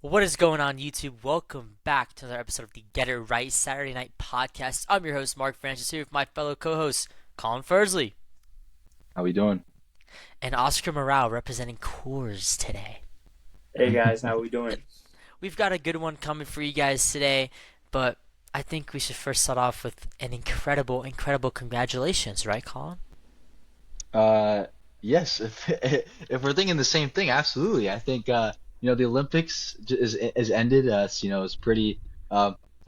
What is going on, YouTube? Welcome back to another episode of the Get It Right Saturday Night Podcast. I'm your host, Mark Francis, here with my fellow co-host, Colin Fursley, How we doing? and Oscar Morale representing Coors today. Hey guys, how we doing? We've got a good one coming for you guys today, but I think we should first start off with an incredible congratulations, right, Colin? Yes. If we're thinking the same thing, absolutely. I think the Olympics is ended. It was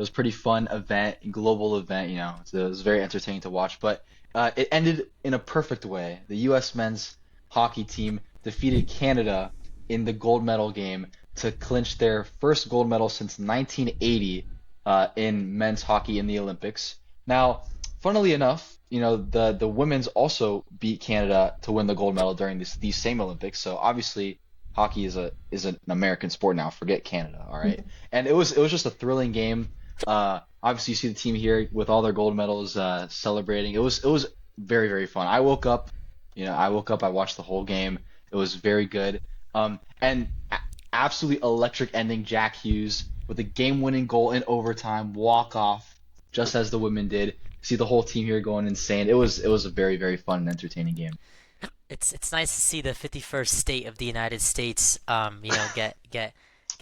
pretty fun event, global event. So it was very entertaining to watch. But it ended in a perfect way. The U.S. men's hockey team defeated Canada in the gold medal game to clinch their first gold medal since 1980 in men's hockey in the Olympics. Now, funnily enough, the women's also beat Canada to win the gold medal during these same Olympics. So obviously, hockey is an American sport now. Forget Canada, all right? And it was just a thrilling game. Obviously, you see the team here with all their gold medals celebrating. It was very, very fun. I woke up, I watched the whole game. It was very good. And absolutely electric ending. Jack Hughes with a game-winning goal in overtime, walk off, just as the women did. See the whole team here going insane. It was a very, very fun and entertaining game. It's nice to see the 51st state of the United States, get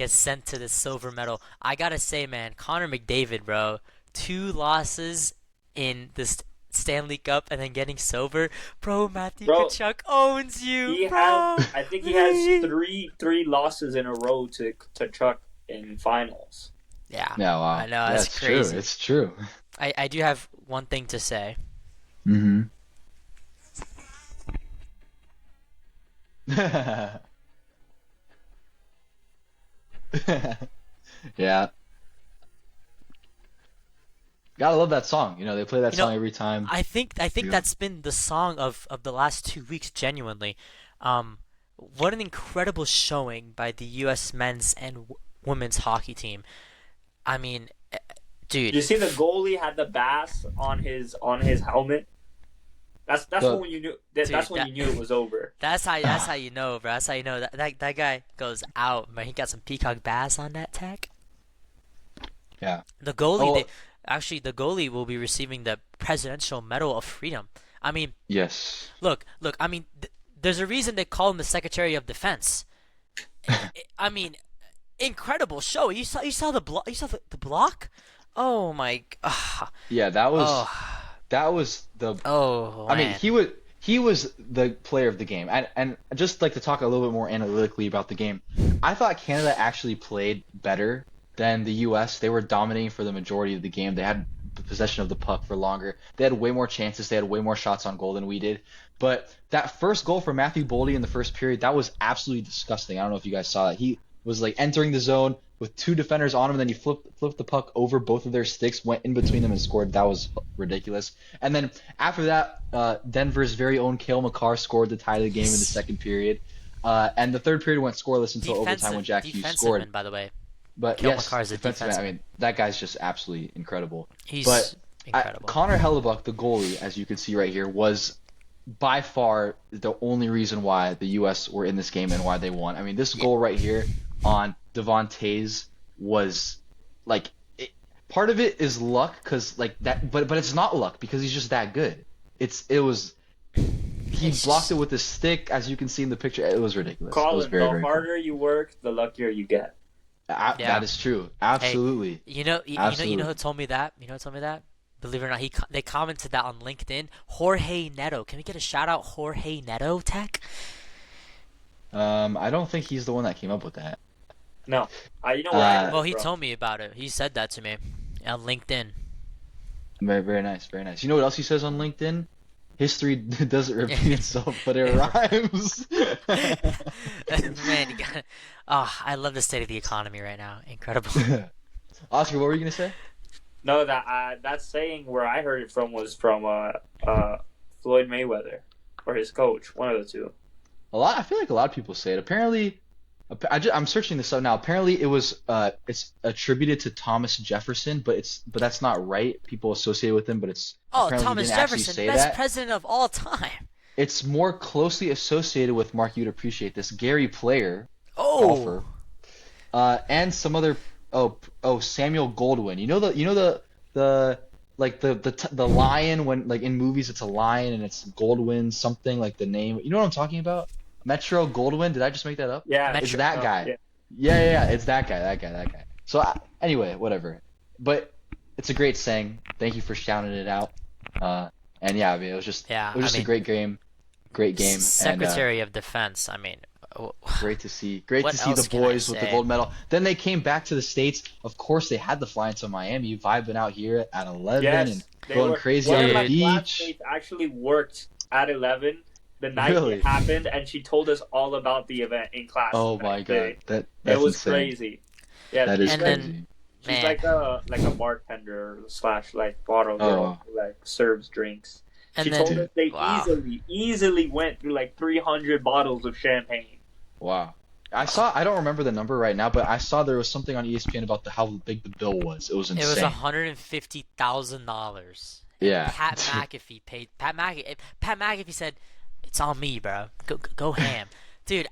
sent to the silver medal. I gotta say, man, Connor McDavid, bro, 2 losses in the Stanley Cup and then getting silver, bro. Matthew Bro, Tkachuk owns you, he bro. has. I think he has three losses in a row to Chuck in finals. Yeah, Yeah, wow. I know, Yeah, that's it's crazy. true. It's true. I do have one thing to say. Mm-hmm. Yeah. Gotta love that song. They play that You know, song every time. I think Yeah. that's been the song of the last 2 weeks, genuinely. What an incredible showing by the U.S. men's and women's hockey team. I mean, dude, You see, the goalie had the bass on his helmet. That's The- when you knew. Dude, That's when that- you knew it was over. that's how you know, bro. That's how you know that guy goes out, man. He got some peacock bass on that tech. Yeah. The goalie, Oh, the goalie will be receiving the Presidential Medal of Freedom. I mean, yes. look. I mean, there's a reason they call him the Secretary of Defense. I mean, incredible show. You saw the block. Oh my. Yeah, Oh. that was the Oh I mean, man. he was the player of the game. And just like to talk a little bit more analytically about the game. I thought Canada actually played better than the US. They were dominating for the majority of the game. They had possession of the puck for longer. They had way more chances. They had way more shots on goal than we did. But that first goal for Matthew Boldy in the first period, that was absolutely disgusting. I don't know if you guys saw that. He was like entering the zone with 2 defenders on him, and then he flipped the puck over both of their sticks, went in between them and scored. That was ridiculous. And then after that, Denver's very own Cale Makar scored to tie the game in the second period. And the third period went scoreless until overtime when Jack Hughes scored. Defenseman, by the way. But Cale yes, Makar is a defenseman. I defenseman. mean, that guy's just absolutely incredible. He's But incredible. Connor Hellebuyck, the goalie, as you can see right here, was by far the only reason why the U.S. were in this game and why they won. I mean, this goal right here on Devon Tays was like part of it is luck because like that, but it's not luck because he's just that good. He It's blocked just- it with his stick, as you can see in the picture. It was ridiculous. It was Colin, very, the very harder you work, the luckier you get. Yeah. That is true. Absolutely. You know who told me that? You know who told me that? Believe it or not, they commented that on LinkedIn. Jorge Neto. Can we get a shout out, Jorge Neto, Tech? I don't think he's the one that came up with that. No, you know where I heard it Well, he from. told me about it. He said that to me on LinkedIn. Very, very nice, very nice. You know what else he says on LinkedIn? History doesn't repeat itself, but it rhymes. Man, I love the state of the economy right now. Incredible. Oscar, what were you gonna say? No, that saying where I heard it from was from Floyd Mayweather or his coach, one of the two. I feel like a lot of people say it. Apparently, I'm searching this up now. Apparently, it's attributed to Thomas Jefferson, but that's not right. People associate with him, but it's apparently he Thomas didn't actually Jefferson, say best that. president of all time. It's more closely associated with Mark. You'd appreciate this. Gary Player, Oh, golfer. and some other Samuel Goldwyn. The the lion when like in movies it's a lion and it's Goldwyn something like the name. You know what I'm talking about? Metro Goldwyn. Did I just make that up? Yeah, It's Metro. that no, guy. yeah. Yeah. It's that guy. So anyway, whatever. But it's a great saying. Thank you for shouting it out. And yeah, I mean, Yeah, it was I just a mean, great game, and Secretary of Defense. I mean, great to what see the else can I boys with the say? gold medal. Then they came back to the States. Of course, they had to fly into Miami, vibing out here at 11 and Yes, they going were. crazy One on of the my Dude, beach. classmates actually worked at 11 the night it Really? happened, and she told us all about the event in class Oh the my next God, day. It that's was insane. crazy. Yeah, That is she's and like then crazy. she's man, like a bartender slash like bottle girl Oh, who like serves drinks. She and then told us dude, they wow. easily went through like 300 bottles of champagne. wow. I don't remember the number right now, but I saw there was something on ESPN about how big the bill was. It was It was insane. $150,000, and Yeah. Pat McAfee paid. Pat McAfee said, "It's on me, bro. Go ham." Dude,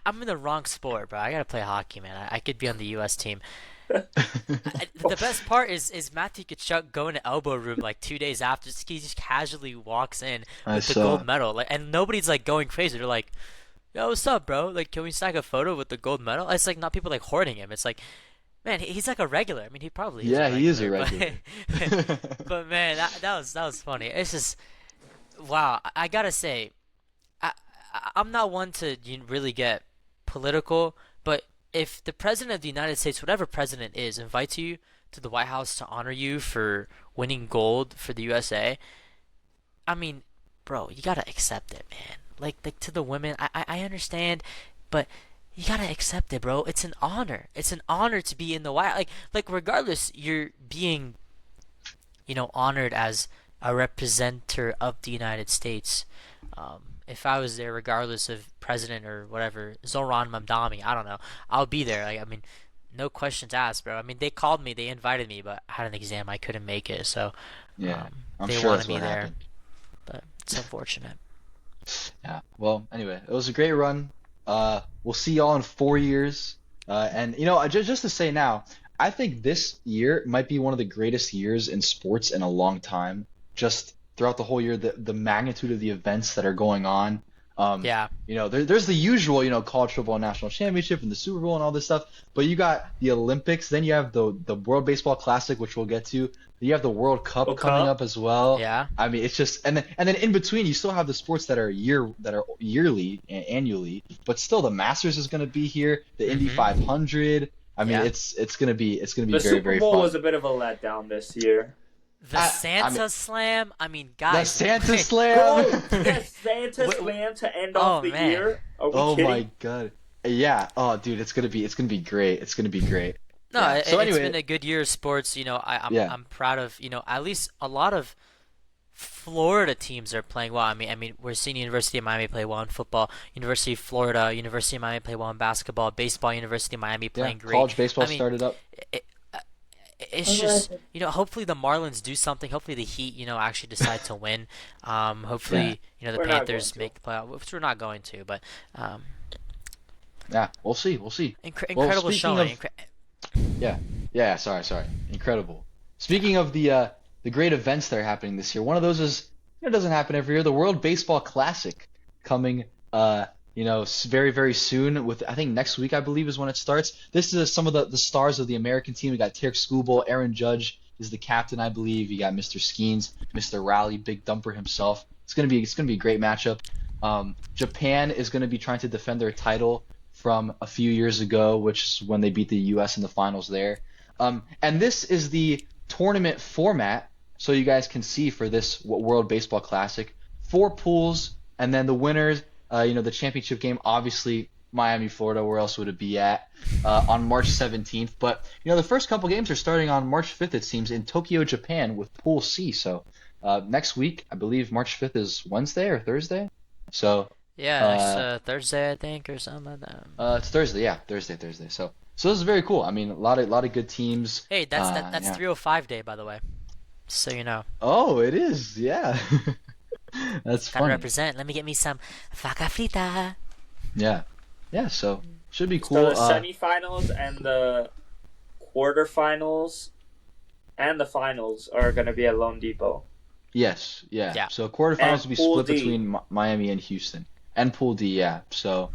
I'm in the wrong sport, bro. I gotta play hockey, man. I could be on the U.S. team. The best part is Matthew Tkachuk going to elbow room like 2 days after. He just casually walks in I with the gold saw. medal, like, and nobody's like going crazy. They're like, "Yo, what's up, bro? Like, can we snag a photo with the gold medal?" It's like not people like hoarding him. It's like, man, he's like a regular. I mean, he probably is a Yeah, he is a regular, regular. but man, that was funny. It's just wow. I gotta say, I'm not one to really get political, but if the president of the United States, whatever president is, invites you to the White House to honor you for winning gold for the USA, I mean, bro, you gotta accept it, man. Like to the women, I understand, but you gotta accept it, bro. It's an honor. It's an honor to be in the White. Like regardless, you're being, honored as a representative of the United States. If I was there, regardless of president or whatever, Zoran Mamdani, I don't know, I'll be there. Like, I mean, no questions asked, bro. I mean, they called me, they invited me, but I had an exam, I couldn't make it, so Yeah, I'm they sure wanted that's me what there, happened. but it's unfortunate. Yeah. Well, anyway, it was a great run. We'll see y'all in 4 years. And just to say now, I think this year might be one of the greatest years in sports in a long time. Just throughout the whole year, the magnitude of the events that are going on. Yeah, There's the usual, college football national championship and the Super Bowl and all this stuff. But you got the Olympics, then you have the World Baseball Classic, which we'll get to. You have the World Cup World coming Cup? up as well. yeah, I mean, it's just and then in between you still have the sports that are yearly and annually, but still the Masters is going to be here, the Indy hmm 500. I mean, yeah. it's going to be The very Super very Bowl fun. was a bit of a letdown this year. The I mean, Santa Slam, I mean, the guys, Santa wait, Slam. Bro, yes, Santa Wait, Slam to end oh off the man. year. Are we Oh kidding? my God. Yeah. Oh, dude, it's gonna be great. It's gonna be great. No, Yeah. So it's been anyway, a good year of sports. yeah. I'm proud of, at least a lot of Florida teams are playing well. I mean, we're seeing University of Miami play well in football, University of Florida, University of Miami play well in basketball, baseball, University of Miami Yeah. playing great. College baseball I mean, started up. it, it's just, hopefully the Marlins do something. Hopefully the Heat, actually decide to win. Yeah. Hopefully, the We're not going Panthers to. make the playoff, which we're not going to, but um, Yeah. We'll see. We'll see. Well, incredible speaking showing. of yeah, yeah. Sorry. Incredible. Speaking of the great events that are happening this year, one of those is it doesn't happen every year. The World Baseball Classic coming very very soon. With I think next week I believe is when it starts. This is some of the stars of the American team. We got Tarek Skubal, Aaron Judge is the captain I believe. You got Mr. Skeens, Mr. Raleigh, Big Dumper himself. It's gonna be a great matchup. Japan is gonna be trying to defend their title from a few years ago, which is when they beat the U.S. in the finals there. And this is the tournament format, so you guys can see for this World Baseball Classic, 4 pools, and then the winners, the championship game, obviously Miami, Florida, where else would it be at, on March 17th. But, the first couple games are starting on March 5th, it seems, in Tokyo, Japan, with Pool C. So next week, I believe March 5th is Wednesday or Thursday. So Yeah, next uh, Thursday, I think, or something like that. it's Thursday, yeah, Thursday. So this is very cool. I mean, a lot of good teams. Hey, that's Yeah. 305 day, by the way. So you know. Oh, it is. Yeah. That's Gotta funny. represent. Let me get me some vaca frita. Yeah. Yeah. So Should be So cool. the semifinals and the quarterfinals and the finals are going to be at Lone Depot. Yes, yeah. Yeah. So quarterfinals And will be Pool split D. between Miami and Houston, and Pool D. Yeah. So,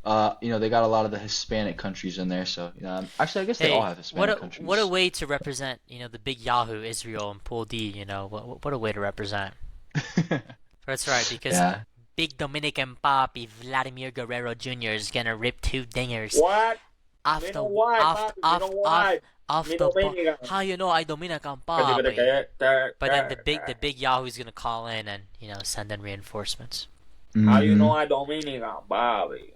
they got a lot of the Hispanic countries in there. So, actually, I guess they all Hey, have what Hispanic a countries. way to represent, the big Yahoo Israel and Pool D, what a way to represent. That's right, because Yeah. big Dominican Papi Vladimir Guerrero Jr. is gonna rip 2 dingers What? off Me the no why, off papi. Me no off off why. off Me the no bar. Dominican. How you know I Dominican Kasi ba Papi? kaya? But then the big Yahoo's gonna call in and send in reinforcements. How you know Hmm. I Dominican, papi?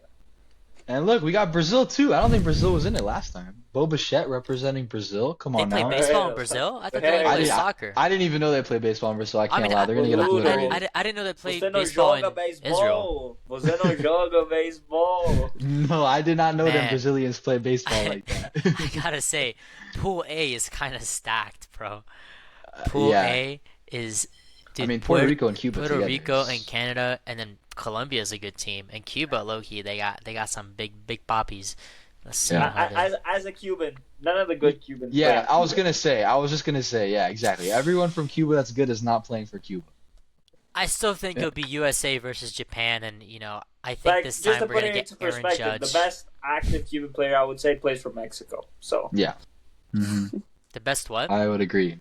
And look, we got Brazil too. I don't think Brazil was in it last time. Bo Bichette representing Brazil. Come They on play now. baseball in Hell, Brazil? I thought they only I play hell. didn't. I, soccer. I didn't even know they play baseball in Brazil. I I can't mean, lie. They're gonna get a blue Boludo. grade. I didn't know they played Você não baseball joga in Israel. beisebol. Você não joga beisebol. No, I did not know them Man, Brazilians play baseball I, like that. I gotta say, Pool A is kind of stacked, bro. Pool Yeah. A is, I dude, mean, Puerto Rico and Cuba Puerto together Rico and is. Canada, and then Colombia is a good team, and Cuba, low key, they got some big poppies. Let's see Yeah. how they. As a Cuban, none of the good Cubans. play Yeah, on I was Cuba. gonna say. I was just gonna say. Yeah, exactly. Everyone from Cuba that's good is not playing for Cuba. I still think Yeah. it'll be USA versus Japan, and I think Like, this just time to we're put gonna it get into Aaron perspective, the Judge. best active Cuban player I would say plays for Mexico. So Yeah. The best what? I would agree.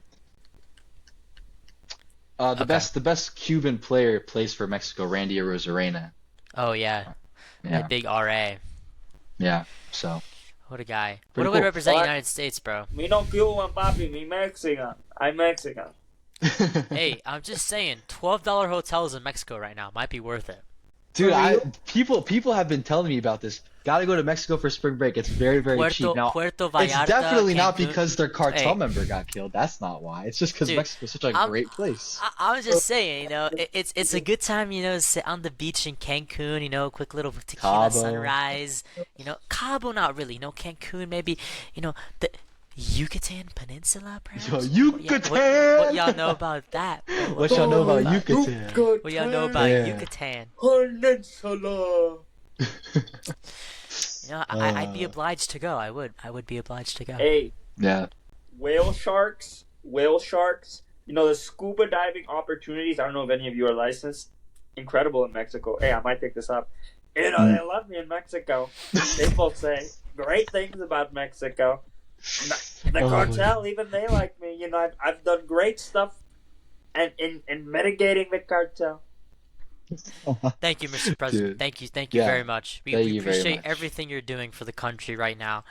The Okay. best Cuban player plays for Mexico, Randy Arozarena. Oh yeah, the Yeah, big RA. yeah. So What a guy. What pretty a way to cool. represent But United States, bro. me no Cuban, papi, me Mexican. I'm Mexican. Hey, I'm just saying, $12 hotels in Mexico right now might be worth it. Dude, For real? people have been telling me about this. Gotta go to Mexico for spring break. It's very, very cheap. Now, Puerto it's Vallarta, definitely not Cancun. because their cartel Hey, member got killed. That's not why. It's just because dude, Mexico's such a I'm great place. I was just saying, it's a good time, to sit on the beach in Cancun, quick little tequila Cabo. sunrise, Cabo not really, Cancun maybe, the Yucatan Peninsula perhaps. Yo, What Yucatan! y'all know about that? What y'all know about Yucatan? What y'all know about Yeah. Yucatan? Peninsula. I'd be obliged to go. I would be obliged to go. Hey, Yeah. whale sharks. The scuba diving opportunities. I don't know if any of you are licensed. Incredible in Mexico. Hey, I might pick this up. They love me in Mexico. They both say great things about Mexico. The Oh, cartel, even they like me. I've done great stuff, and in mitigating the cartel. Thank you, Mr. President. Dude. Thank you Yeah. very much. We Thank you very appreciate much. everything you're doing for the country right now,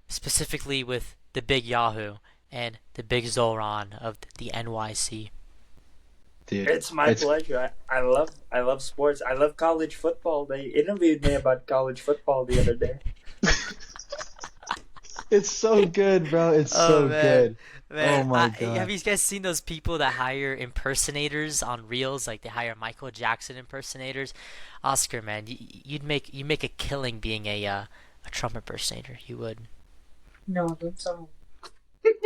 specifically with the big Yahoo and the big Zoran of the NYC. Dude, It's my pleasure. I love sports. I love college football. They interviewed me about college football the other day. It's so good, bro. It's so man. good. Man, Oh my God. have you guys seen those people that hire impersonators on Reels? Like they hire Michael Jackson impersonators. Oscar, man, you'd make a killing being a Trump impersonator. You would. No, don't tell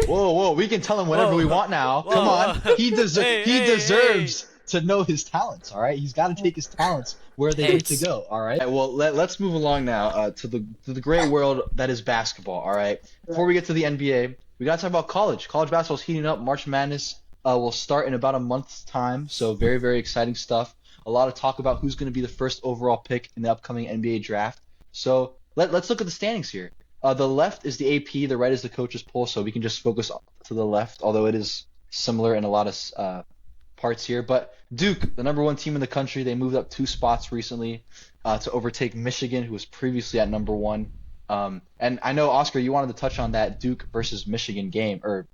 Whoa, we can tell him whatever Whoa. we want now. Whoa, Come on. whoa. He deserves to know his talents, all right? He's got to take his talents where they need to go, all right? Well, let's move along now to the great world that is basketball, all right? Before we get to the NBA, we got to talk about college. College basketball is heating up. March Madness will start in about a month's time, so very, very exciting stuff. A lot of talk about who's going to be the first overall pick in the upcoming NBA draft. So let's look at the standings here. The left is the AP, the right is the coaches poll, so we can just focus to the left, although it is similar in a lot of parts here. But Duke, the number one team in the country, they moved up 2 spots recently to overtake Michigan, who was previously at number 1. And I know, Oscar, you wanted to touch on that Duke versus Michigan game, or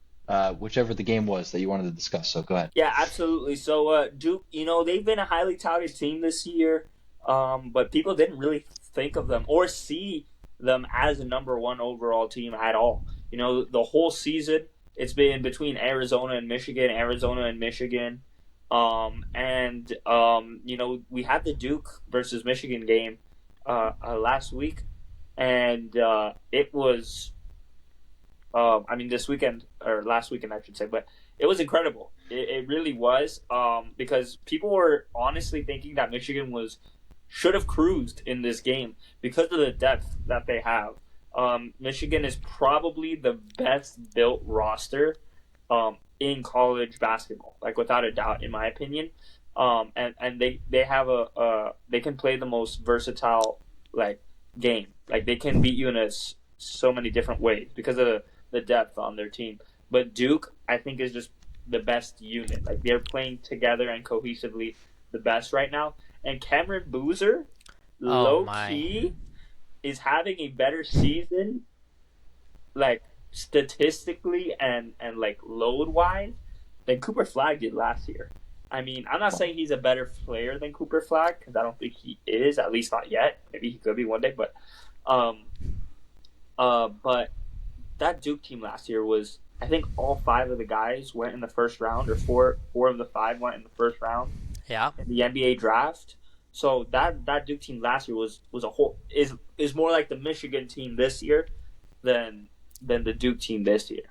whichever the game was that you wanted to discuss, so go ahead. Yeah, absolutely. So Duke, they've been a highly touted team this year, but people didn't really think of them or see them as a number 1 overall team at all. The whole season it's been between Arizona and Michigan. We had the Duke versus Michigan game last week, and it was, this weekend or last weekend, I should say, but it was incredible. It really was, because people were honestly thinking that Michigan was should have cruised in this game because of the depth that they have. Michigan is probably the best built roster in college basketball, like without a doubt, in my opinion. And they have they can play the most versatile like game. Like they can beat you in so many different ways because of the depth on their team. But Duke, I think, is just the best unit. Like they're playing together and cohesively the best right now. And Cameron Boozer, Oh low my. key, is having a better season, like statistically and like load wise, than Cooper Flagg did last year. I mean, I'm not saying he's a better player than Cooper Flagg because I don't think he is, at least not yet. Maybe he could be one day, um, but that Duke team last year was, I think all five of the guys went in the first round, or four of the five went in the first round Yeah. in the NBA draft. So that Duke team last year was a whole is more like the Michigan team this year than the Duke team this year.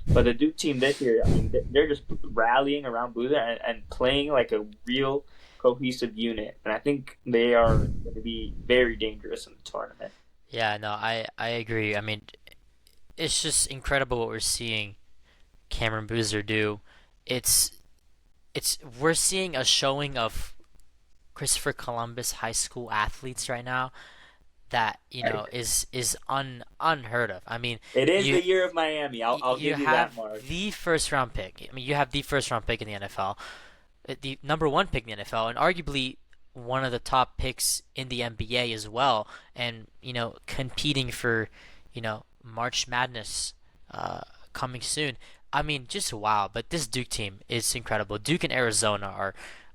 But the Duke team this year, I mean, they're just rallying around Boozer and playing like a real cohesive unit, and I think they are going to be very dangerous in the tournament. Yeah, no, I agree. I mean, it's just incredible what we're seeing Cameron Boozer do. It's we're seeing a showing of Christopher Columbus high school athletes right now that, Right. is unheard of. I mean, It is you the year of Miami. I'll you give you that, have Mark. the first round pick. I mean, you have the first round pick in the NFL, the number one pick in the NFL, and arguably one of the top picks in the NBA as well, and competing for March Madness coming soon. I mean, just wow. But this Duke team is incredible. Duke and Arizona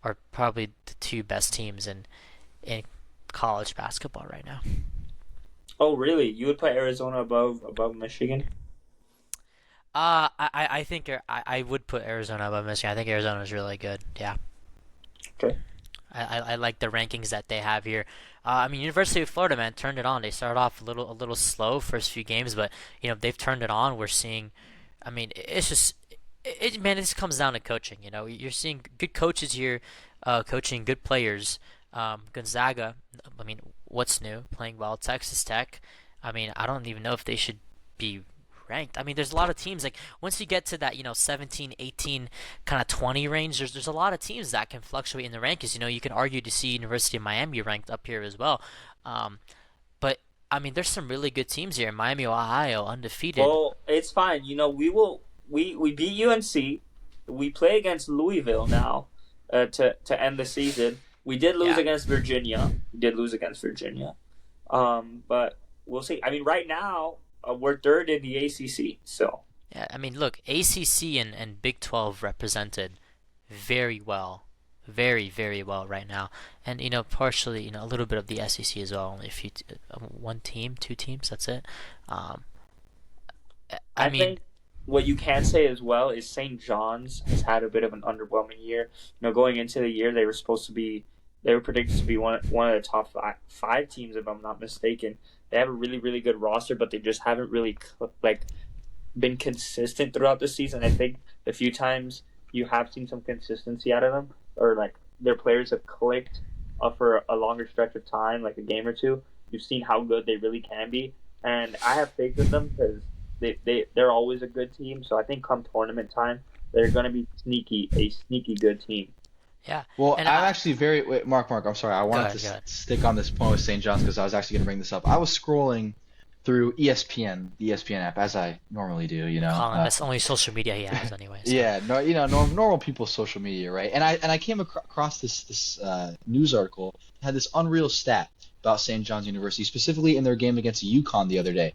are probably the two best teams in college basketball right now. Oh, really? You would put Arizona above Michigan? I think I would put Arizona above Michigan. I think Arizona is really good. Yeah. Okay. I like the rankings that they have here. I mean, University of Florida, man, turned it on. They started off a little slow first few games, but they've turned it on. We're seeing, I mean, it's just, man, this comes down to coaching. You're seeing good coaches here, coaching good players. Gonzaga, I mean, what's new? Playing well. Texas Tech, I mean, I don't even know if they should be ranked. I mean, there's a lot of teams like once you get to that, 17, 18, kind of 20 range, there's a lot of teams that can fluctuate in the rankings. You can argue to see University of Miami ranked up here as well. Um, but I mean, there's some really good teams here. Miami, Ohio, undefeated. Well, it's fine. We beat UNC. We play against Louisville now to end the season. We did lose Yeah. against Virginia. We did lose against Virginia. But we'll see. I mean, right now we're third in the ACC. So Yeah, I mean, look, ACC and Big 12 represented very well, very, very well right now. And, partially, a little bit of the SEC as well. Only a few, one team, two teams, that's it. Um, I I mean, think what you can say as well is St. John's has had a bit of an underwhelming year. Going into the year, they were predicted to be one of the top five teams, if I'm not mistaken. They have a really really good roster, but they just haven't really like been consistent throughout the season. I think the few times you have seen some consistency out of them, or like their players have clicked for a longer stretch of time, like a game or two. You've seen how good they really can be, and I have faith in them because they're always a good team. So I think come tournament time, they're going to be a sneaky good team. yeah. Well, And I'm actually very wait, Mark. I'm sorry. I go wanted ahead, to go ahead. stick on this point with St. John's because I was actually going to bring this up. I was scrolling through ESPN, the ESPN app, as I normally do. Colin, that's the only social media he has anyway. So. Yeah, no, normal people's social media, right? And I came across this news article that had this unreal stat about St. John's University, specifically in their game against UConn the other day.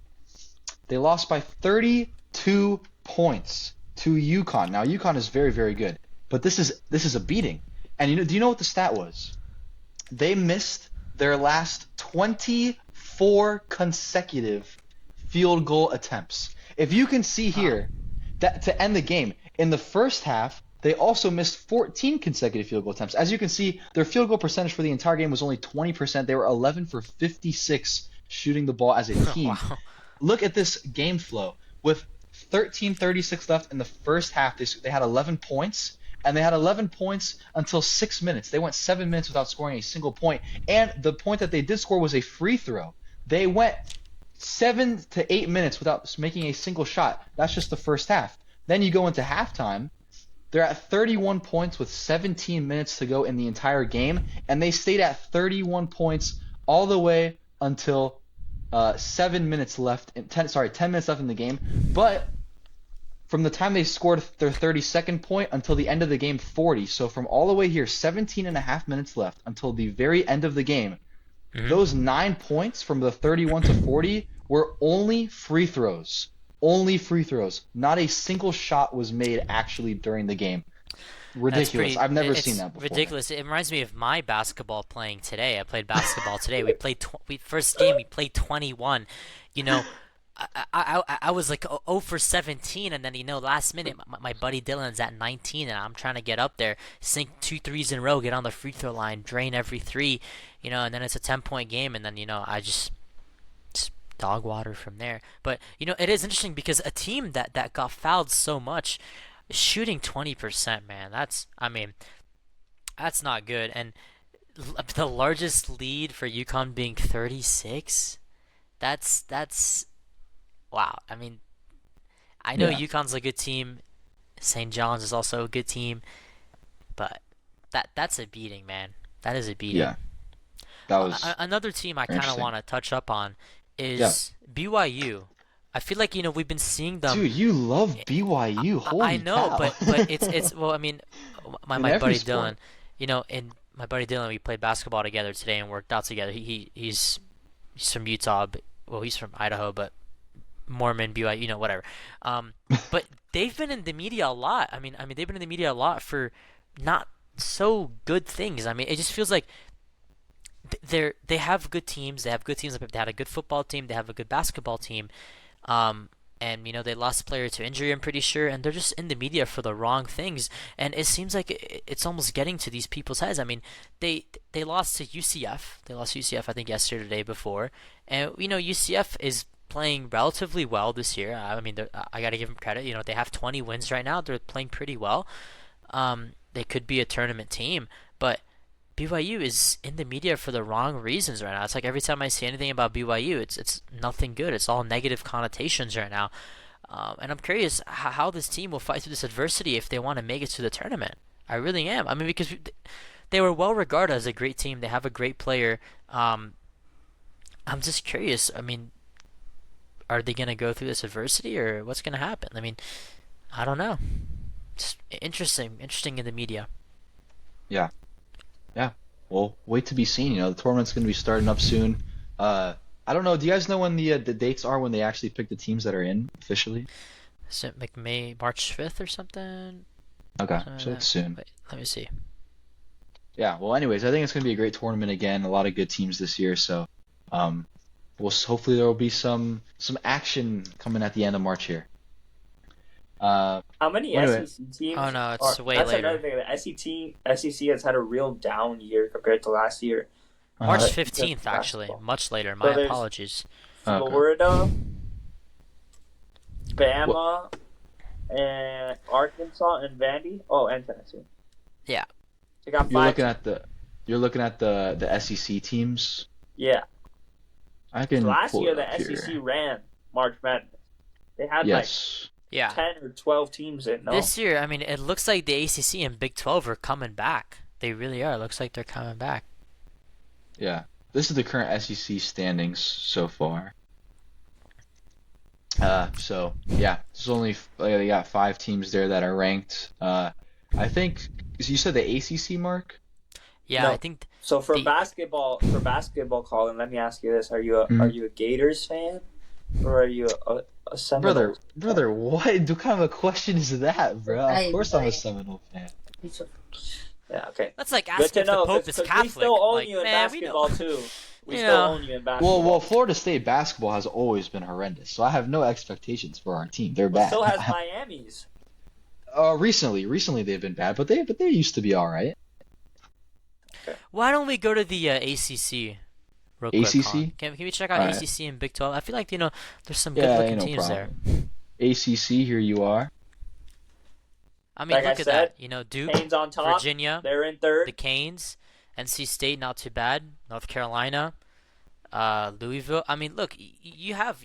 They lost by 32 points to UConn. Now UConn is very very good, but this is a beating. And do you know what the stat was? They missed their last 24 consecutive field goal attempts. If you can see here, that to end the game, in the first half, they also missed 14 consecutive field goal attempts. As you can see, their field goal percentage for the entire game was only 20%. They were 11 for 56 shooting the ball as a team. Wow. Look at this game flow. With 13:36 left in the first half, they had 11 points, and they had 11 points until 6 minutes. They went 7 minutes without scoring a single point, and the point that they did score was a free throw. They went 7 to 8 minutes without making a single shot. That's just the first half. Then you go into halftime. They're at 31 points with 17 minutes to go in the entire game, and they stayed at 31 points all the way until 7 minutes left. 10 minutes left in the game. But from the time they scored their 32nd point until the end of the game, 40. So from all the way here, 17 and a half minutes left until the very end of the game. Mhm. Those 9 points from the 31 to 40 were only free throws. Only free throws. Not a single shot was made actually during the game. Ridiculous. I've never seen that before. Ridiculous. It reminds me of my basketball playing today. I played basketball today. First game we played 21. You know, I was like 0 for 17, and then last minute my buddy Dylan's at 19, and I'm trying to get up there, sink 2 threes in a row, get on the free throw line, drain every three, and then it's a 10-point game, and then I just dog water from there. But it is interesting because a team that got fouled so much, shooting 20%, man, that's not good. And the largest lead for UConn being 36, that's wow. I mean, I know UConn's a good team, St. John's is also a good team, but that's a beating, man. That is a beating. Yeah. That was another team I kind of interesting. want to touch up on is BYU. I feel like we've been seeing them. Dude, you love BYU. Holy I know, cow. but it's well, I mean, my In every buddy sport. Dylan, my buddy Dylan, we played basketball together today and worked out together. He's from Utah, but he's from Idaho, but Mormon, BYU, whatever. But they've been in the media a lot. I mean, they've been in the media a lot for not so good things. I mean, it just feels like they have good teams. They have good teams. They had a good football team. They have a good basketball team. And they lost a player to injury, I'm pretty sure, and they're just in the media for the wrong things. And it seems like it's almost getting to these people's heads. I mean, they lost to UCF. They lost to UCF, I think, yesterday or the day before. And UCF is playing relatively well this year. I mean, I got to give them credit. They have 20 wins right now. They're playing pretty well. They could be a tournament team, but BYU is in the media for the wrong reasons right now. It's like every time I see anything about BYU, it's nothing good. It's all negative connotations right now. And I'm curious how this team will fight through this adversity if they want to make it to the tournament. I really am. I mean, because they were well regarded as a great team. They have a great player. I'm just curious. I mean, are they going to go through this adversity, or what's going to happen? I mean, I don't know. Just interesting in the media. Yeah. Yeah. Well, wait to be seen. The tournament's going to be starting up soon. I don't know. Do you guys know when the dates are when they actually pick the teams that are in officially? Is it like March 5th or something? Okay, Something so like it's that. soon. Wait, let me see. Yeah. Well, anyways, I think it's going to be a great tournament again. A lot of good teams this year. So, hopefully there will be some action coming at the end of March here. How many Anyway. SEC teams? Oh no, it's way that's later. another thing. The SEC has had a real down year compared to last year. March Uh, 15th, actually. basketball. Much later. So My there's- apologies. Okay. Florida, Bama, and Arkansas and Vandy. Oh, and Tennessee. Yeah. They got You're five. looking at the SEC teams. Yeah. I can Last pull year it the up SEC here. ran March Madness. They had Yes. Yeah. like 10 or 12 teams in. No. This year, I mean, it looks like the ACC and Big 12 are coming back. They really are. It looks like they're coming back. Yeah. This is the current SEC standings so far. So yeah, there's only they got 5 teams there that are ranked. I think you said the ACC, Mark. Yeah, No. I think So for the- basketball, Colin, let me ask you this: Are you Mhm. are you a Gators fan, or are you a Seminoles? Brother, what kind of a question is that, bro? Of course I'm a Right. Seminole fan. Yeah, okay. that's like Good asking to if the know, Pope is because Catholic. we still own Like, you in man, we basketball know. too. We You still know. own you in basketball. Well, Florida State basketball has always been horrendous, so I have no expectations for our team. They're Well, bad. so has Miami's. Recently they've been bad, but they used to be all right. Why don't we go to the ACC real quick? ACC? Colin? Can we check out Alright. ACC and Big 12? I feel like, there's some Yeah, good-looking ain't no teams there. problem. ACC, here you are. I mean, Like I look at said, that. You know, Duke, Canes on top. Virginia, They're in the third. Canes, NC State, not too bad. North Carolina, Louisville. I mean, look, you have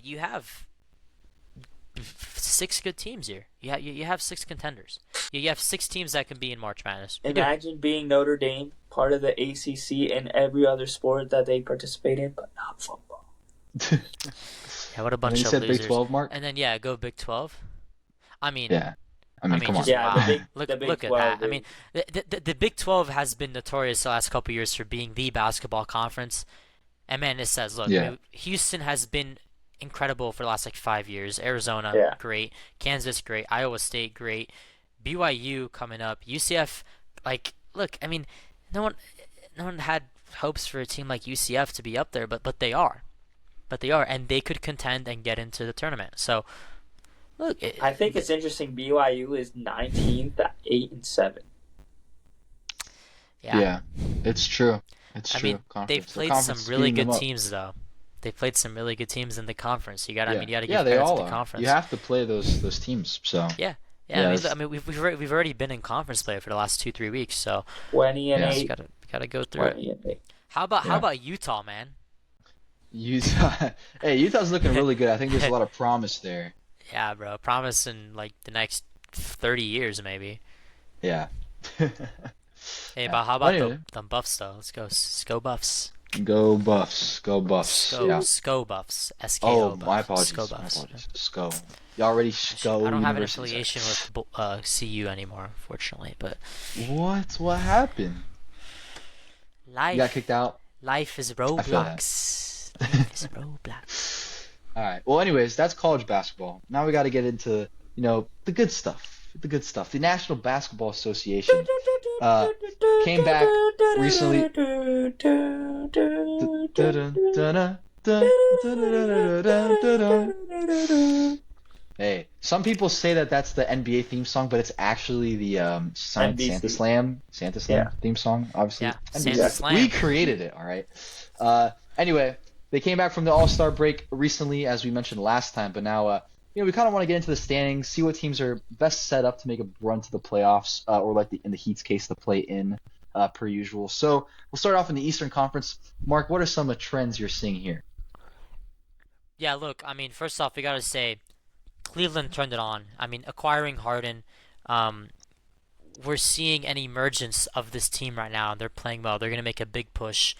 six good teams here. You have six contenders. You have six teams that can be in March Madness. You do. Imagine being Notre Dame, part of the ACC and every other sport that they participate in, but not football. Yeah, what a And then bunch you of said losers. Big 12, Mark? And then yeah, go Big 12. I mean, Yeah. I I mean, mean, come on. just Yeah, wow. the Big Look at 12 that. I mean, the Big 12 has been notorious the last couple years for being the basketball conference. And man, it says, look, I Yeah. mean, Houston has been incredible for the last like 5 years. Arizona, Yeah. great. Kansas, great. Iowa State, great. BYU coming up. UCF, like, look, I mean, no one had hopes for a team like UCF to be up there, but they are. But they are, and they could contend and get into the tournament. So, look, I think it's interesting. BYU is 19th at 8-7. Yeah. It's true. It's I true. mean, Conference. they've The played conference some is really speeding them good up. teams, though. They played some really good teams in the conference. You got, I Yeah. mean, you got to Yeah, give they credit to all the are. conference. You have to play those teams. So Yeah, yeah, I it's- mean, we've already been in conference play for the last 2-3 weeks, so 20 and Yeah. just 8. gotta go through it. 20 and 8. How Yeah. about Utah, man? Utah. Hey, Utah's looking really good. I think there's a lot of promise there. Yeah, bro, promise in like the next 30 years maybe. Yeah. Hey, Yeah. but how about Anyway, the Buffs though? Let's go, Sko Buffs. go Buffs. Go Buffs. Sko, Yeah. Sko Buffs. SKO Oh, Buffs. my apologies. Sko My Buffs. apologies. SCO. You already SCO I don't have an University. affiliation with CU anymore, unfortunately, but What? What happened? You got life kicked out? life is I feel that. Roblox. Life is Roblox. All right. Well, anyways, that's college basketball. Now we got to get into, the good stuff. The good stuff. The National Basketball Association came back recently. Hey, some people say that that's the NBA theme song, but it's actually the NBC. Santa Slam Yeah. theme song, obviously. Yeah, NBC. Santa Slam. We created it, all right? Anyway, they came back from the All-Star break recently, as we mentioned last time, but now, we kind of want to get into the standings, see what teams are best set up to make a run to the playoffs, or like in the Heat's case, the play-in, per usual. So we'll start off in the Eastern Conference. Mark, what are some of the trends you're seeing here? Yeah, look, I mean, first off, we gotta say Cleveland turned it on. I mean, acquiring Harden, we're seeing an emergence of this team right now. They're playing well. They're gonna make a big push.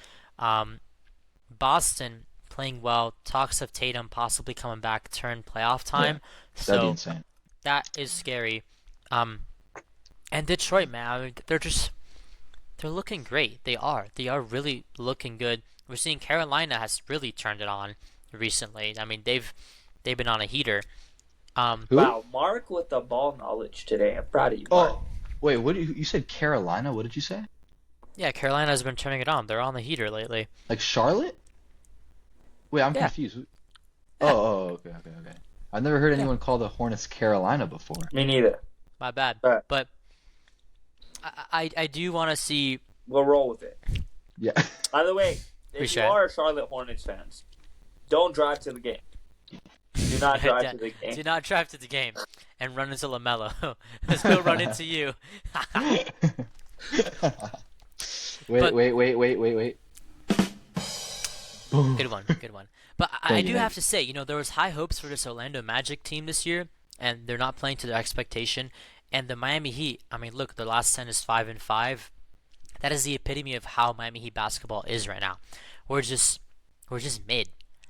Boston playing well. Talks of Tatum possibly coming back turn playoff time. That'd be So insane. that is scary. And Detroit, man, I mean, they're looking great. They are really looking good. We're seeing Carolina has really turned it on recently. I mean, they've been on a heater. Who? Wow, Mark with the ball knowledge today. I'm proud of you, Mark. Oh, wait, what you said Carolina? What did you say? Yeah, Carolina has been turning it on. They're on the heater lately. Like Charlotte? Wait, I'm Yeah. confused. Okay. I've never heard anyone call the Hornets Carolina before. Me neither. My bad. Alright. But I do want to see. We'll roll with it. Yeah. By the way, if Appreciate you it. are Charlotte Hornets fans, don't drive to the game. Do not drive to the game. Do not drive to the game and run into LaMelo. He'll run into you. Wait. Boom. Good one. But I Thank do you. have to say, there was high hopes for this Orlando Magic team this year, and they're not playing to their expectation. And the Miami Heat, I mean, look, their last 10 is 5-5. That is the epitome of how Miami Heat basketball is right now. We're just mid.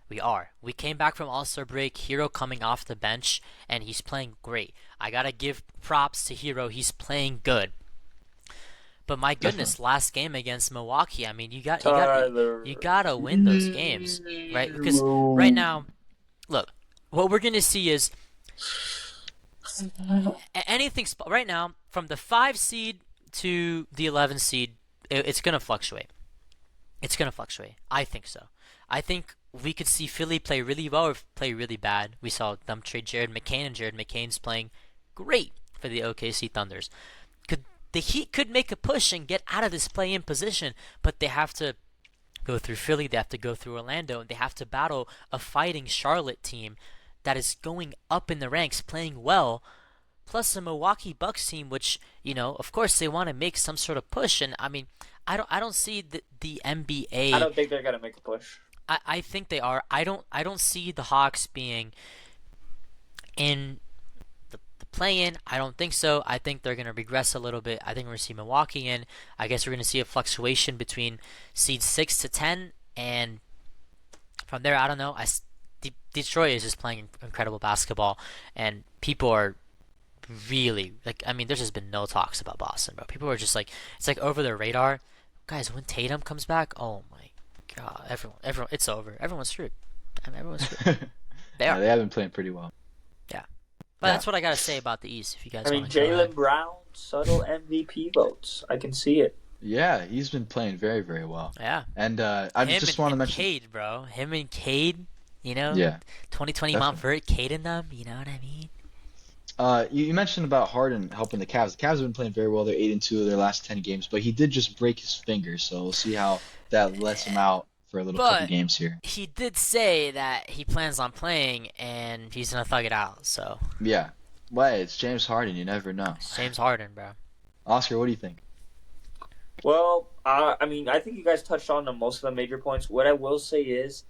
We came back from All-Star break, Hero coming off the bench, and he's playing great. I gotta give props to Hero. He's playing good. But my goodness, last game against Milwaukee, I mean, you gotta win those games, right? Because right now, look, what we're gonna see is anything right now from the 5 seed to the 11 seed, it's gonna fluctuate. It's gonna fluctuate. I think so. I think we could see Philly play really well or play really bad. We saw them trade Jared McCain, and Jared McCain's playing great for the OKC Thunders. The Heat could make a push and get out of this play-in position, but they have to go through Philly, they have to go through Orlando, and they have to battle a fighting Charlotte team that is going up in the ranks, playing well. plus a Milwaukee Bucks team, which of course they want to make some sort of push. And I mean, I don't see the I NBA. don't think they're gonna make a push. I think they are. I don't see the Hawks being in the play-in. I don't think so. I think they're gonna regress a little bit. I think we're gonna see Milwaukee in. I guess we're gonna see a fluctuation between seed 6 to 10, and from there, I don't know. Detroit is just playing incredible basketball, and people are really like. I mean, there's just been no talks about Boston, bro. People are just like, it's like over their radar. Guys, when Tatum comes back, oh my god, everyone, it's over. Everyone's screwed. I mean, everyone's screwed. They Yeah, are. they have been playing pretty well. Yeah. But Yeah. that's what I gotta say about the East. If you guys I mean, want to go ahead. Jaylen Brown, subtle MVP votes. I can see it. Yeah, he's been playing very, very well. Yeah. And I Him just want to and mention. Cade, bro. Him and Cade. Yeah, 2020 definitely. Montvert, Cade and them. You know what I mean? You mentioned about Harden helping the Cavs. The Cavs have been playing very well. They're 8-2 of their last 10 games, but he did just break his finger, so we'll see how that lets him out for a little couple But games here. he did say that he plans on playing and he's gonna thug it out. So Yeah, well, it's James Harden. You never know. it's James Harden, bro. Oscar, what do you think? Well, I mean, I think you guys touched on most of the major points. What I will say is,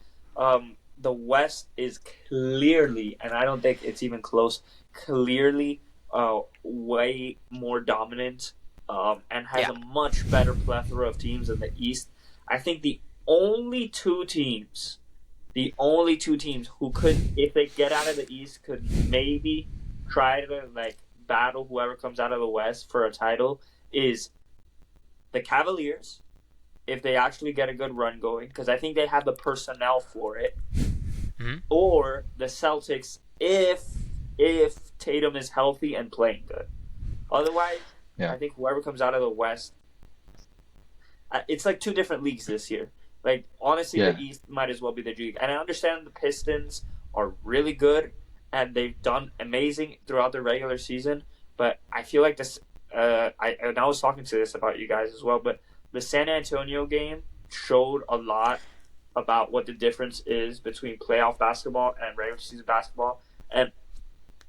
the West is clearly, and I don't think it's even close, clearly way more dominant and has Yeah. a much better plethora of teams than the East. I think the only two teams who could, if they get out of the East, could maybe try to like battle whoever comes out of the West for a title is the Cavaliers, if they actually get a good run going, because I think they have the personnel for it, Mhm. or the Celtics if Tatum is healthy and playing good. Otherwise, Yeah. I think whoever comes out of the West, it's like two different leagues this year. Like honestly, Yeah. the East might as well be the G League, and I understand the Pistons are really good and they've done amazing throughout the regular season, but I feel like this. I was talking to this about you guys as well, but the San Antonio game showed a lot about what the difference is between playoff basketball and regular season basketball. And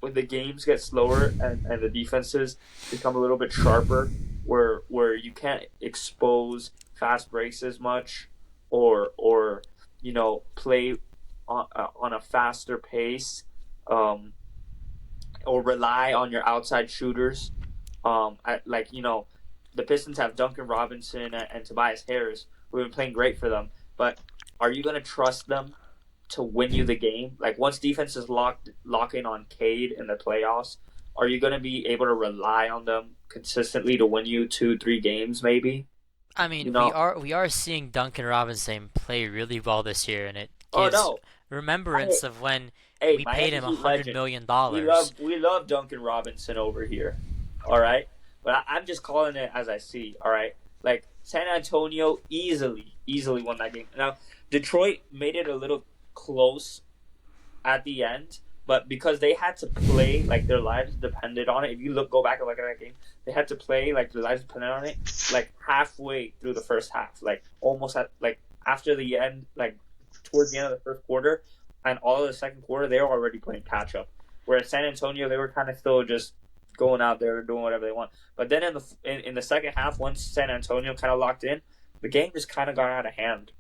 when the games get slower and the defenses become a little bit sharper, where you can't expose fast breaks as much, or play on a faster pace, or rely on your outside shooters. The Pistons have Duncan Robinson and Tobias Harris, who have been playing great for them. But are you going to trust them to win you the game? Like once defenses lock in on Cade in the playoffs, are you going to be able to rely on them consistently to win you 2-3 games maybe? I mean, You know- we are seeing Duncan Robinson play really well this year, and it Oh gives no! remembrance of when Hey, we Miami paid him Heat $100 legend. million. We love Duncan Robinson over here. All right, but I'm just calling it as I see. All right, like San Antonio easily won that game. Now Detroit made it a little close at the end, but because they had to play like their lives depended on it. If you go back and look at that game, they had to play like their lives depended on it. Like halfway through the first half, like almost at like after the end, like towards the end of the first quarter, and all of the second quarter, they were already playing catch up. Whereas San Antonio, they were kind of still just going out there doing whatever they want. But then in the second half, once San Antonio kind of locked in, the game just kind of got out of hand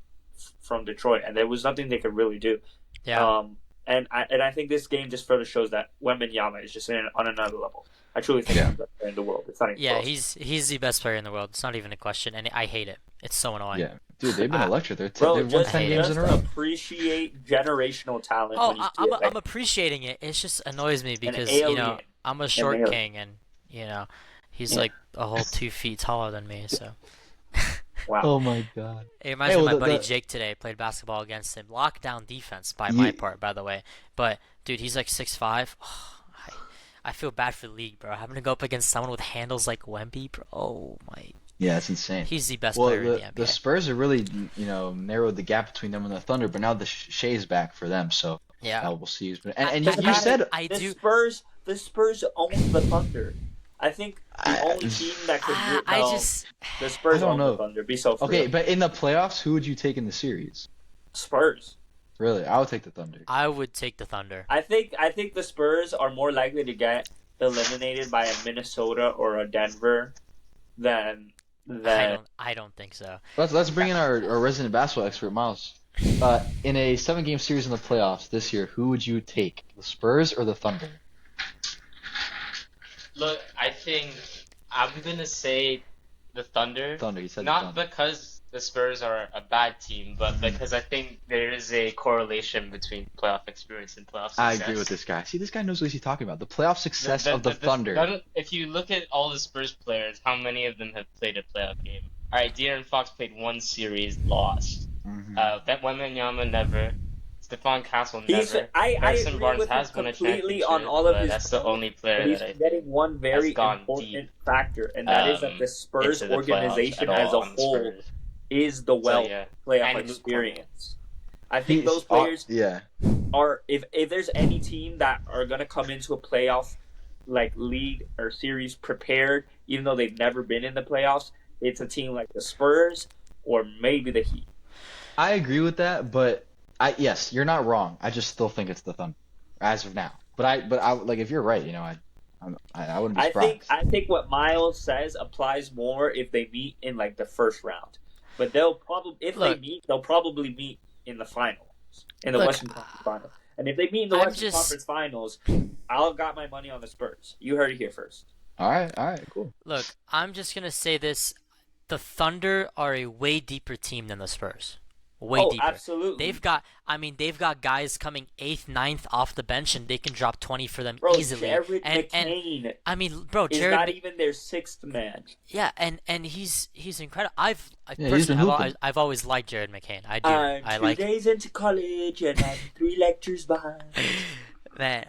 from Detroit, and there was nothing they could really do. Yeah. And I think this game just further shows that Wembanyama is just on another level. I truly think Yeah. he's the best player in the world. It's not even Yeah, close. he's the best player in the world. It's not even a question, and I hate it. It's so annoying. Yeah, dude, they've been electric. Bro, They've won just, 10 games in a just row. appreciate generational talent Oh, when you see it. Like, I'm appreciating it. It just annoys me because alien. I'm a short alien. king, and he's Yeah. like a whole 2 feet taller than me. So wow. Oh my god. it reminds Hey, me well, of my buddy the- Jake today. Played basketball against him. Lockdown defense by Ye- my part, by the way. But dude, he's like 6'5". I feel bad for the league, bro. Having to go up against someone with handles like Wemby, bro. Oh my, Yeah, it's insane. he's the best Well, player in the the NBA. Spurs are really, narrowed the gap between them and the Thunder, but now the Shea's back for them, so Yeah. we'll see. And I- you said I the do. Spurs own the Thunder. I think the only team that could do I no, just the Spurs I don't own know. the Thunder. Be so okay, but in the playoffs, who would you take in the series? Spurs. Really, I would take the Thunder. I would take the Thunder. I think the Spurs are more likely to get eliminated by a Minnesota or a Denver than I don't think so. Let's bring in our resident basketball expert, Miles. In a 7-game series in the playoffs this year, who would you take, the Spurs or the Thunder? Look, I think I'm gonna say the Thunder. Thunder, you said the Not Thunder. because the Spurs are a bad team, but because I think there is a correlation between playoff experience and playoff I success. agree with this guy. See, this guy knows what he's talking about. The playoff success of the None Thunder. if you look at all the Spurs players, how many of them have played a playoff game? All right, De'Aaron Fox played one series, lost. Mhm. Wembanyama never. Stephon Castle He's, never. I Harrison agree Barnes with him has won a completely championship, on all of but his that's the points, only player but he's that I forgetting think one very has gone important deep, factor, and that is that the Spurs into the playoffs organization at as a all on the whole Spurs. is the So yeah, playoff and Luke experience. I think He's- those players yeah. are, if there's any team that are going to come into a playoff like league or series prepared, even though they've never been in the playoffs, it's a team like the Spurs or maybe the Heat. I agree with that, but yes, you're not wrong. I just still think it's the Thunder as of now. But I like if you're right, I wouldn't be surprised. I think what Miles says applies more if they meet in like the first round. But they'll probably they'll probably meet in the finals, in the Western Conference Finals. And if they meet in the Western Conference Finals, I'll got my money on the Spurs. You heard it here first. All right, cool. Look, I'm just gonna say this: the Thunder are a way deeper team than the Spurs. Way deeper. Absolutely. They've got guys coming 8th, 9th off the bench, and they can drop 20 for them easily. Jared and McCain I mean, bro, is Jared not even their sixth man. Yeah, and he's incredible. I've he's been hooping. I've always liked Jared McCain. I do. I'm I 2 like days into college and I'm 3 lectures behind. man.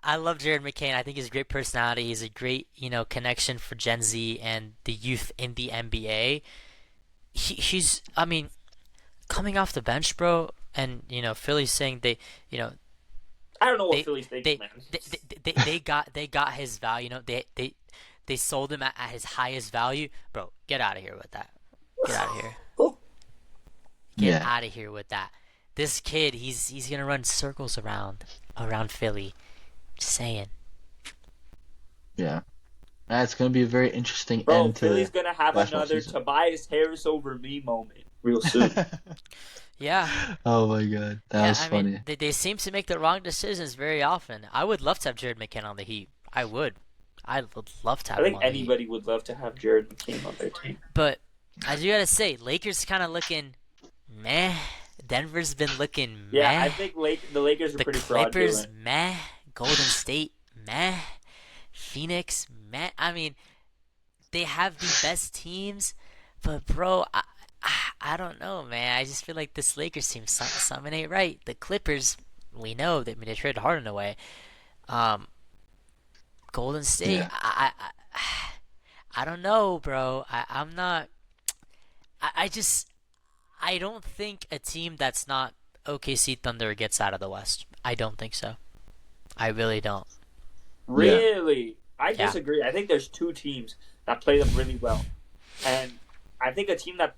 I love Jared McCain. I think he's a great personality. He's a great, connection for Gen Z and the youth in the NBA. He's, I mean, coming off the bench, bro, and Philly's saying they, I don't know what Philly's thinking, man. they got his value. They sold him at his highest value, bro. Get out of here with that. Get out of here. Get out of here with that. This kid, he's gonna run circles around Philly. Just saying. Yeah. That's going to be a very interesting Bro, end to Philly's going to have basketball another season. Tobias Harris over me moment real soon. Yeah. Oh my god, that was funny. Mean, they seem to make the wrong decisions very often. I would love to have Jared McCain on the Heat. I would love to have I him think on the Heat. anybody would love to have Jared McCain on their team. But I do gotta say, Lakers kind of looking meh. Denver's been looking meh. Yeah, I think the Lakers are The pretty Clippers fraudulent. meh. Golden State meh. Phoenix meh. I mean, they have the best teams, but bro, I don't know, man. I just feel like this Lakers team, something ain't right. The Clippers, we know they traded Harden away. Golden State, Yeah. I don't know, bro. I'm not. I don't think a team that's not OKC Thunder gets out of the West. I don't think so. I really don't. Really? I Yeah. disagree. I think there's 2 teams that play them really well. And I think a team that,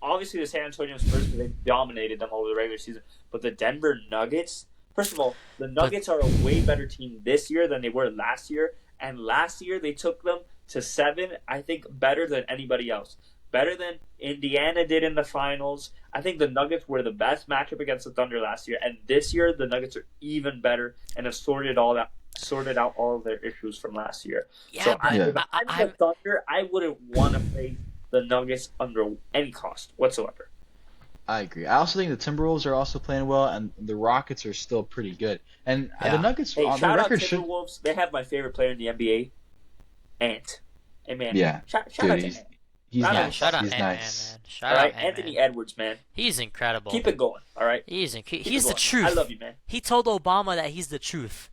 obviously the San Antonio Spurs, because they dominated them over the regular season, but the Denver Nuggets, first of all, the Nuggets are a way better team this year than they were last year. And last year they took them to 7, I think better than anybody else. Better than Indiana did in the finals. I think the Nuggets were the best matchup against the Thunder last year. And this year the Nuggets are even better and have sorted out all of their issues from last year. Yeah, So but if I'm the Thunder, I wouldn't want to play the Nuggets under any cost whatsoever. I agree. I also think the Timberwolves are also playing well, and the Rockets are still pretty good. And the Nuggets Hey, on the shout out record should. Timberwolves. They have my favorite player in the NBA, Ant. Hey man, Yeah, shout dude, out to Ant. he's Yeah, nice. shout out He's Ant-Man, nice. man. All Shout right, out Anthony Ant-Man. Edwards, man. He's incredible. Keep it going. All right, He's Keep it the going. truth. I love you, man. He told Obama that he's the truth.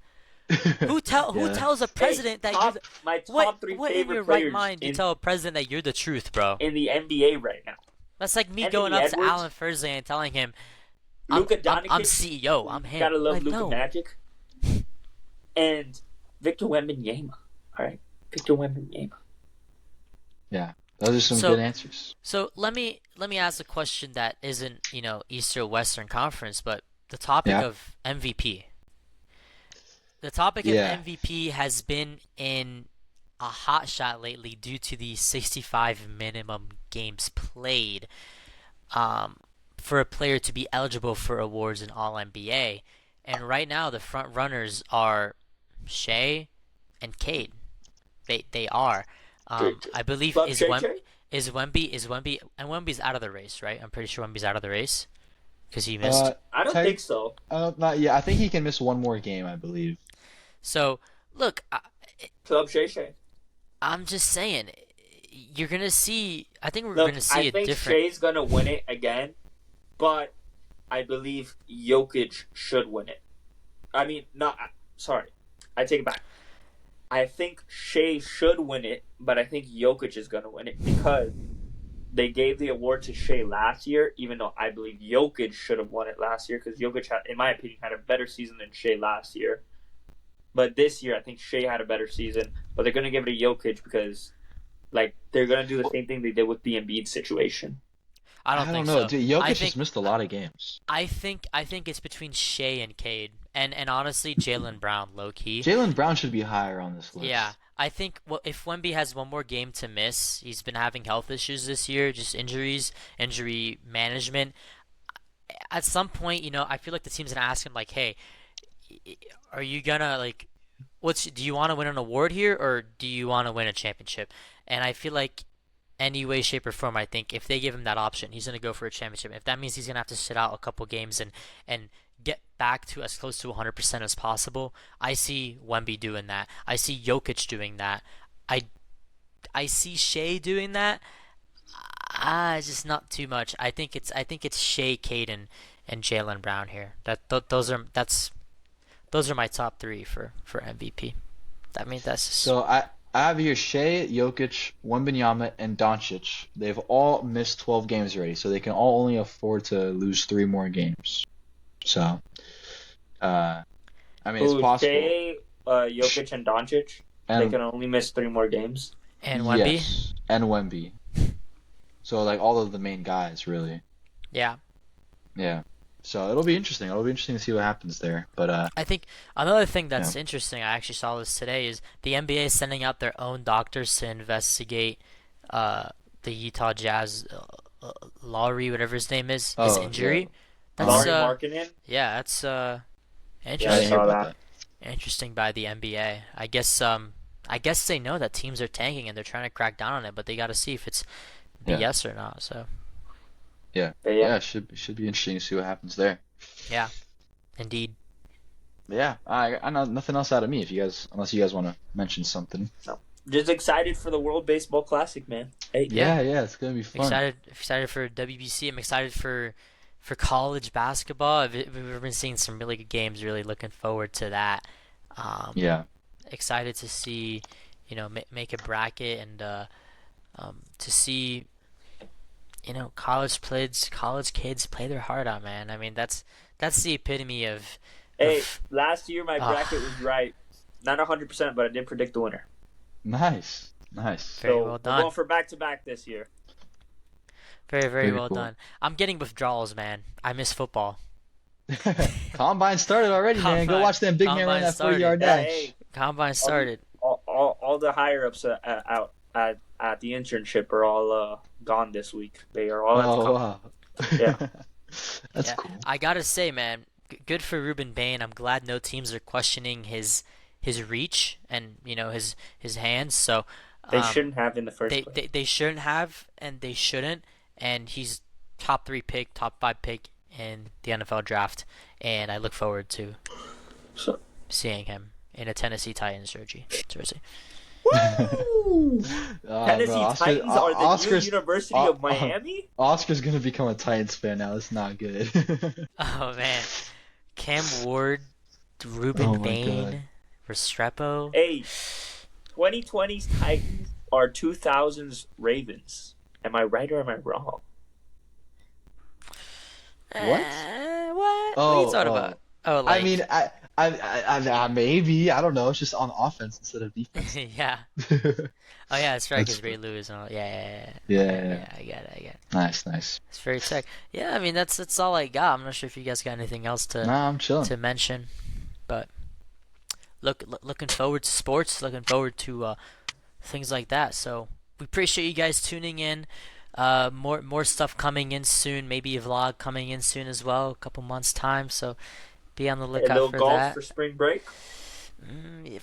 Who Yeah. tells a president that you're my the, top 3 what in favorite your right players mind you tell a president that you're the truth, bro? in the NBA right now? That's like me Anthony going up to Edwards, Alan Thursday and telling him, Luka I'm Doncic. CEO, I'm him. Gotta love Like, Luka no. Magic. And Victor Wembanyama. All right, Victor Wembanyama. Yeah, those are some So- good answers. So let me ask a question that isn't East or Western Conference, but the topic Yeah. of MVP. The topic of Yeah. MVP has been in a hot shot lately due to the 65 minimum games played for a player to be eligible for awards in All NBA. And right now, the front runners are Shea and Cade. They are. I believe Love Shay Shay? Is Wemby and Wemby's out of the race, right? I'm pretty sure Wemby's out of the race because he Uh, missed. I don't Ty- think so. not yeah. I think he can miss one more game, I believe. So look, Club Shay Shay. I'm just saying, you're gonna see. I think we're Look, gonna see I a think different. Shay's gonna win it again, but I believe Jokic should win it. I mean, not sorry, I take it back. I think Shea should win it, but I think Jokic is gonna win it because they gave the award to Shea last year, even though I believe Jokic should have won it last year because Jokic, had, in my opinion, had a better season than Shea last year. But this year, I think Shea had a better season, but they're gonna give it to Jokic because, like, they're gonna do the same thing they did with the Embiid situation. I don't I don't think know, so. dude. Jokic I has think missed a lot of games. I think it's between Shea and Cade, and honestly, Jalen Brown, low key. Jalen Brown should be higher on this list. Yeah, I think if Wemby has one more game to miss, he's been having health issues this year, just injuries, injury management. At some point, I feel like the team's gonna ask him like, "Hey, are you gonna like, do you want to win an award here, or do you want to win a championship?" And I feel like any way, shape, or form, I think if they give him that option, he's gonna go for a championship. If that means he's gonna have to sit out a couple games and get back to as close to 100% as possible, I see Wemby doing that. I see Jokic doing that. I I see Shea doing that. Just not too much. I think it's Shea, Caden, and Jalen Brown here. Those are my top three for MVP. That's just, So I have here Shea, Jokic, Wembanyama, and Doncic. They've all missed 12 games already, so they can all only afford to lose 3 more games. So, I mean, it's Who, possible. Shea, Jokic, and Doncic? They And can only miss 3 more games. and Wemby. yes, and Wemby. So like all of the main guys, really. Yeah. Yeah. So it'll be interesting. It'll be interesting to see what happens there. But I think another thing that's interesting, I actually saw this today, is the NBA is sending out their own doctors to investigate the Utah Jazz Lowry, whatever his name is, his Oh, injury. yeah. That's Laurie Markkinen? yeah, that's yeah, I I didn't interesting. hear saw about that. Interesting by the NBA. I guess they know that teams are tanking and they're trying to crack down on it, but they got to see if it's Yeah. BS or not. So Yeah. But Yeah, should be interesting to see what happens there. yeah, indeed. But yeah, I know nothing else out of me if you guys unless you guys want to mention something. Just excited for the World Baseball Classic, man. Hey, Yeah. Yeah, it's gonna be fun. Excited for WBC. I'm excited for college basketball. We've been seeing some really good games. Really looking forward to that. Yeah. Excited to see, make a bracket and to see, college kids play their heart out, man. I mean, that's the epitome of. Hey, last year my bracket was right. Not 100%, but I did predict the winner. Nice. Very So well we're done. going for back-to-back this year. Very, very Very well cool. done. I'm getting withdrawals, man. I miss football. Combine started already, man. Go Combine- watch them big man run Combine that started. 40-yard Yeah, dash. hey, Combine started. all the higher-ups out at the internship are all gone this week. They are all at the Oh com- wow. Yeah. That's Yeah. cool. I gotta say, man, good for Ruben Bain. I'm glad no teams are questioning his reach and his hands. So They shouldn't have in the first they, place. they shouldn't have, and they shouldn't. And he's top 3 pick, top 5 pick in the NFL draft, and I look forward to So- seeing him in a Tennessee Titans jersey. Woo! Tennessee Bro, Titans are the new Oscar's, University of Miami? Oscar's gonna become a Titans fan now. It's not good. Oh man, Cam Ward, Ruben Oh my Bain, God. Restrepo. Hey, 2020's Titans are 2000's Ravens. Am I right or am I wrong? What? What are Oh, you talking oh. about? Oh, like I mean, I maybe I don't know. It's just on offense instead of defense. yeah. Oh yeah, that's right. That's Because Ray Lewis and all. Yeah. Yeah. I get it. Nice. It's very tech. Yeah, I mean that's all I got. I'm not sure if you guys got anything else Nah, I'm chilling. to mention, but looking forward to sports, looking forward to things like that. So we appreciate you guys tuning in. More stuff coming in soon. Maybe a vlog coming in soon as well. A couple months time. So be on the A lookout little for golf that. for spring break.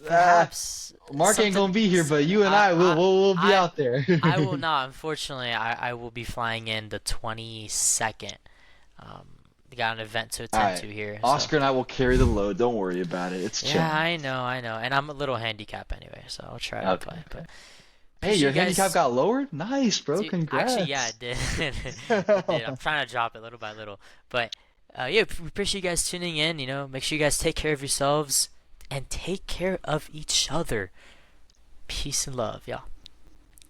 Perhaps Mark ain't gonna something. be here, but you and I will be out there. I will not. Unfortunately, I will be flying in the 22nd. We got an event to All attend right. to here. Oscar So. and I will carry the load. Don't worry about it. It's chill. Yeah, I know, and I'm a little handicapped anyway, so I'll try to Okay. play. But Hey, your appreciate you guys- handicap got lowered? Nice, bro. Dude, Congrats. actually, yeah, it did. It did. I'm trying to drop it little by little, but yeah, we appreciate you guys tuning in. Make sure you guys take care of yourselves and take care of each other. Peace and love, y'all.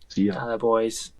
See ya. Boys.